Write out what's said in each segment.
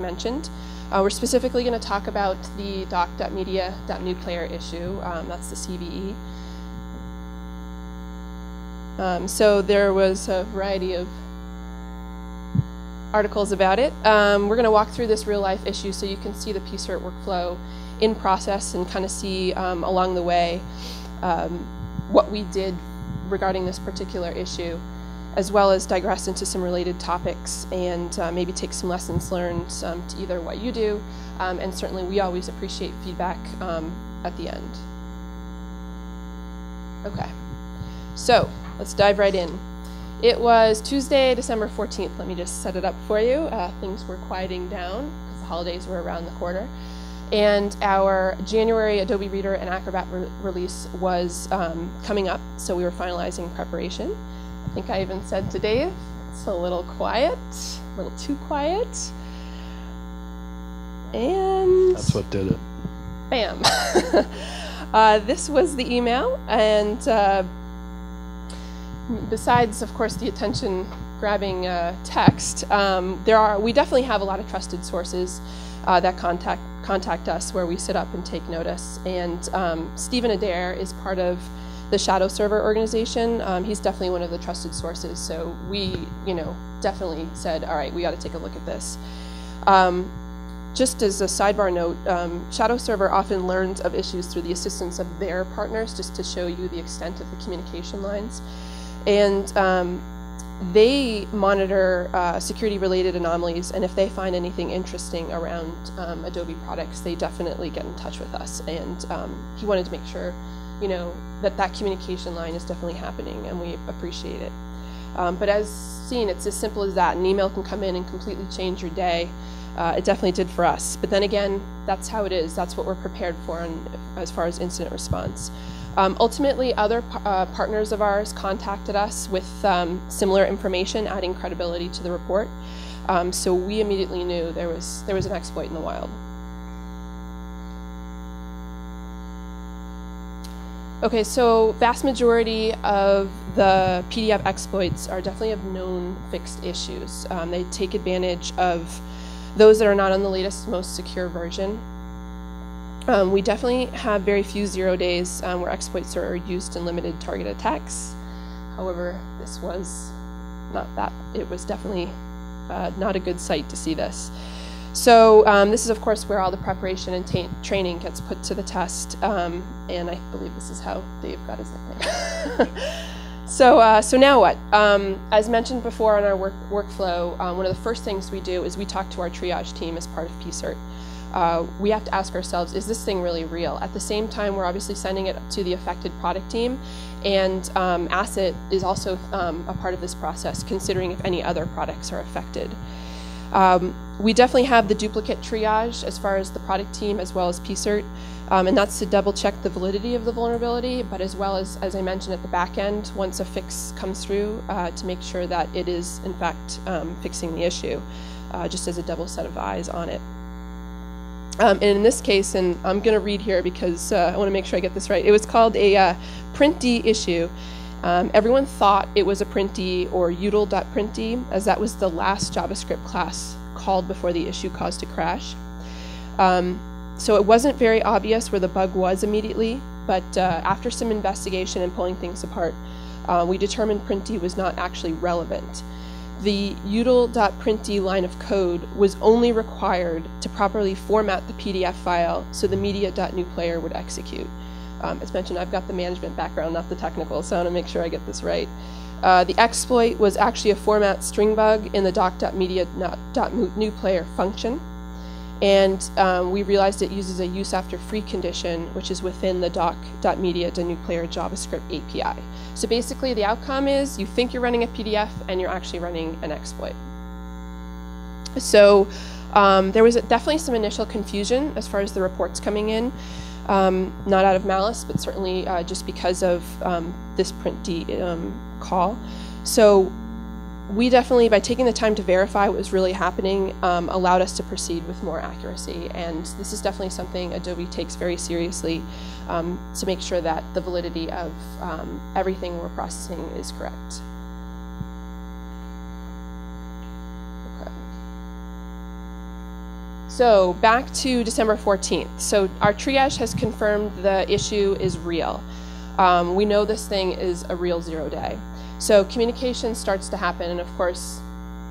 mentioned. We're specifically going to talk about the doc.media.newPlayer issue. That's the CVE. So there was a variety of articles about it. We're going to walk through this real-life issue so you can see the PSIRT workflow in process and kind of see along the way what we did regarding this particular issue, as well as digress into some related topics and maybe take some lessons learned to either what you do, and certainly we always appreciate feedback at the end. Okay, so let's dive right in. It was Tuesday, December 14th. Let me just set it up for you. Things were quieting down because the holidays were around the corner. And our January Adobe Reader and Acrobat release was coming up, so we were finalizing preparation. I think I even said to Dave, it's a little quiet, a little too quiet. And that's what did it. Bam. This was the email, and besides, of course, the attention-grabbing text, we definitely have a lot of trusted sources that contact us where we sit up and take notice. And Stephen Adair is part of the Shadow Server organization. He's definitely one of the trusted sources. So we, definitely said, all right, we got to take a look at this. Just as a sidebar note, Shadow Server often learns of issues through the assistance of their partners, just to show you the extent of the communication lines. And they monitor security-related anomalies, and if they find anything interesting around Adobe products, they definitely get in touch with us. And he wanted to make sure, that communication line is definitely happening, and we appreciate it. But as seen, it's as simple as that. An email can come in and completely change your day. It definitely did for us. But then again, that's how it is. That's what we're prepared for as far as incident response. Ultimately, other partners of ours contacted us with similar information, adding credibility to the report. So we immediately knew there was an exploit in the wild. Okay, so vast majority of the PDF exploits are definitely of known fixed issues. They take advantage of those that are not on the latest, most secure version. We definitely have very few 0 days where exploits are used in limited target attacks. However, this was not that. It was definitely not a good sight to see this. So this is, of course, where all the preparation and training gets put to the test. And I believe this is how Dave got his nickname. So now what? As mentioned before on our workflow, one of the first things we do is we talk to our triage team as part of PSIRT. We have to ask ourselves, is this thing really real? At the same time, we're obviously sending it to the affected product team, and Asset is also a part of this process, considering if any other products are affected. We definitely have the duplicate triage as far as the product team as well as PSIRT, and that's to double check the validity of the vulnerability, but as well as I mentioned at the back end, once a fix comes through, to make sure that it is in fact fixing the issue, just as a double set of eyes on it. And in this case, and I'm going to read here because I want to make sure I get this right, it was called a printd issue. Everyone thought it was a printd or util.printd, as that was the last JavaScript class called before the issue caused a crash. So it wasn't very obvious where the bug was immediately, but after some investigation and pulling things apart, we determined printd was not actually relevant. The util.printd line of code was only required to properly format the PDF file so the media.newPlayer would execute. As mentioned, I've got the management background, not the technical, so I want to make sure I get this right. The exploit was actually a format string bug in the doc.media.newPlayer function, and we realized it uses a use after free condition, which is within the doc.media.newPlayer JavaScript API. So basically, the outcome is you think you're running a PDF, and you're actually running an exploit. So there was definitely some initial confusion as far as the reports coming in. Not out of malice, but certainly just because of this printd call. So we definitely, by taking the time to verify what was really happening, allowed us to proceed with more accuracy. And this is definitely something Adobe takes very seriously, to make sure that the validity of everything we're processing is correct. Okay. So back to December 14th. So our triage has confirmed the issue is real. We know this thing is a real 0-day. So communication starts to happen, and of course,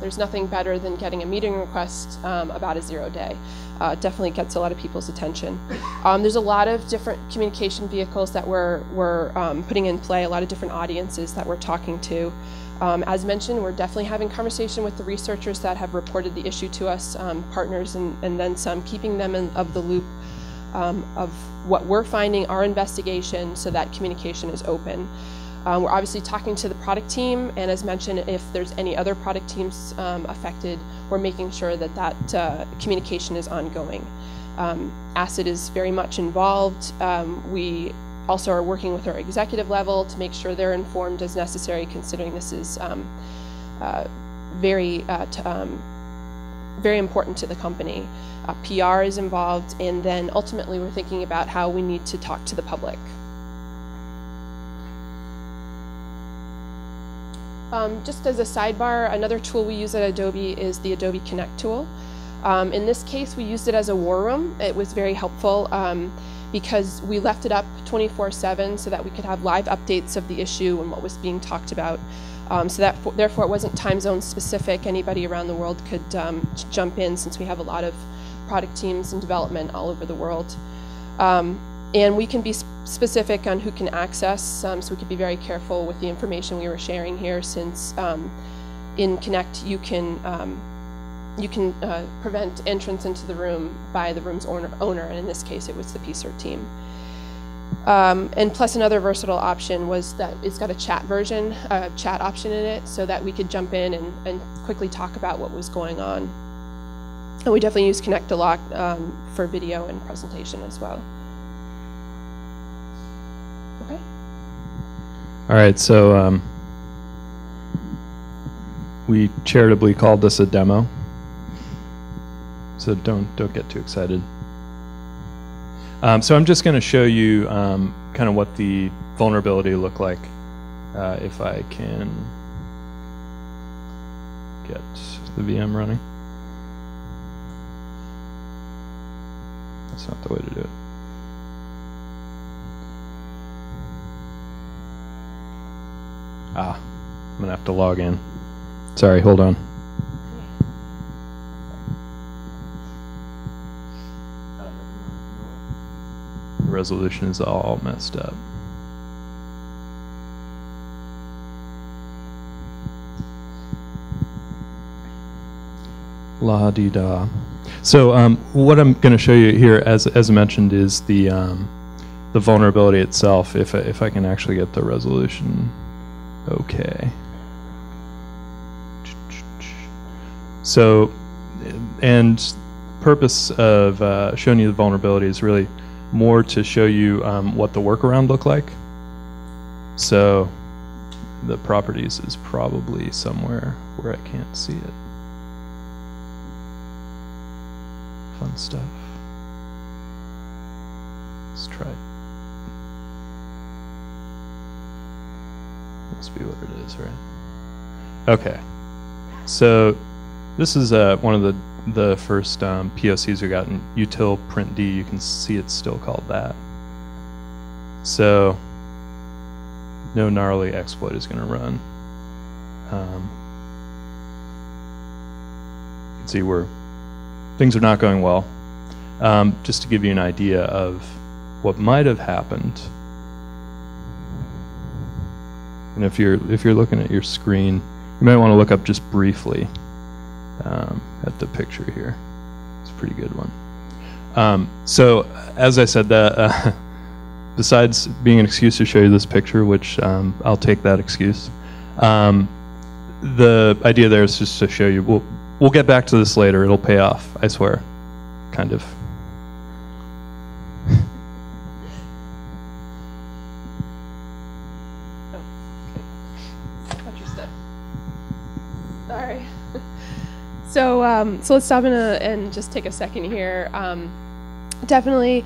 there's nothing better than getting a meeting request about a 0-day. Definitely gets a lot of people's attention. There's a lot of different communication vehicles that we're putting in play, a lot of different audiences that we're talking to. As mentioned, we're definitely having conversation with the researchers that have reported the issue to us, partners and then some, keeping them of the loop of what we're finding, our investigation, so that communication is open. We're obviously talking to the product team, and as mentioned, if there's any other product teams affected, we're making sure that that communication is ongoing. ACID is very much involved. We also are working with our executive level to make sure they're informed as necessary, considering this is very important to the company. PR is involved, and then ultimately we're thinking about how we need to talk to the public. Just as a sidebar, another tool we use at Adobe is the Adobe Connect tool. In this case, we used it as a war room. It was very helpful because we left it up 24/7 so that we could have live updates of the issue and what was being talked about. So that therefore it wasn't time zone specific. Anybody around the world could jump in, since we have a lot of product teams in development all over the world. And we can be specific on who can access, so we could be very careful with the information we were sharing here, since in Connect you can prevent entrance into the room by the room's owner, and in this case it was the PSIRT team. And plus another versatile option was that it's got a chat version, a chat option in it, so that we could jump in and quickly talk about what was going on. And we definitely use Connect a lot for video and presentation as well. Okay. All right, so we charitably called this a demo, so don't get too excited. So I'm just going to show you kind of what the vulnerability looked like. If I can get the VM running. That's not the way to do it. I'm going to have to log in. Sorry, hold on. The resolution is all messed up. La-di-da. So what I'm going to show you here, as I mentioned, is the vulnerability itself. If I can actually get the resolution. Okay. So, and purpose of showing you the vulnerability is really more to show you what the workaround looked like. So the properties is probably somewhere where I can't see it. Fun stuff. Let's try it. Must be what it is, right? Okay. So this is one of the first POCs we got in util print D. You can see it's still called that. So no gnarly exploit is going to run. You can see where things are not going well. Just to give you an idea of what might have happened. And if you're looking at your screen, you might want to look up just briefly at the picture here. It's a pretty good one. So as I said, that besides being an excuse to show you this picture, which I'll take that excuse, the idea there is just to show you. We'll get back to this later. It'll pay off, I swear. Kind of. Sorry. So let's stop and just take a second here. Definitely,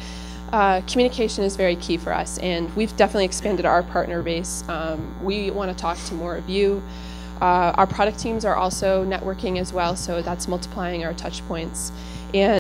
communication is very key for us, and we've definitely expanded our partner base. We want to talk to more of you. Our product teams are also networking as well, so that's multiplying our touch points. And